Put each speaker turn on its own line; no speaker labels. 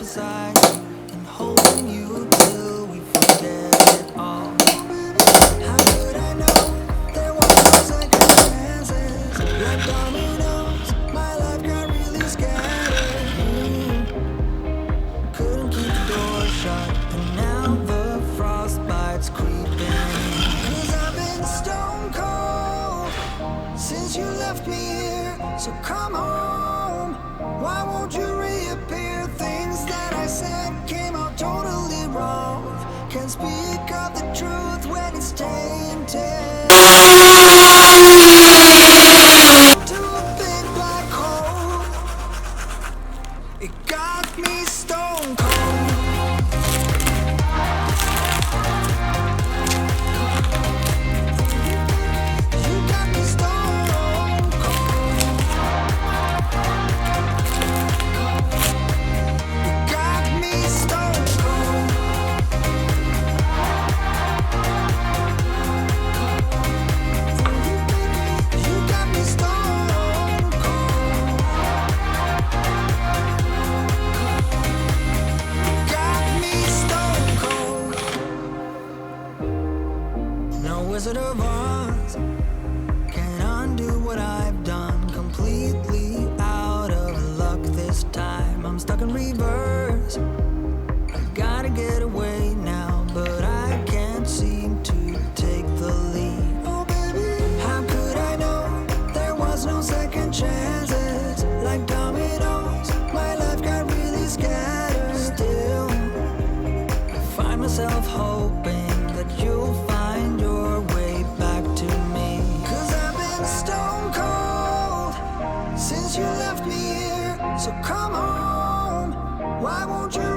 inside and holding you till we forget it all. How could I know there was no second chances? Like dominoes, my life got really scattered. Couldn't keep the door shut, and now the frostbite's creeping. 'Cause I've been stone cold since you left me here, so come home. Why won't you reappear? Things that I said came out totally wrong. Can't speak of the truth when it's tainted to a big black hole. It got me stone cold. You got me stone cold. You got me stone cold. You got me stone cold. Got me stone cold. No Wizard of Oz can undo what I've done. Completely out of luck this time. I'm stuck in reverse. I gotta get away now, but I can't seem to take the lead. Oh baby, how could I know there was no second chances? Like dominoes, my life got really scattered. Still, I find myself hoping that you'll find your way back to me. 'Cause I've been stone cold since you left me here, so come home. Why won't you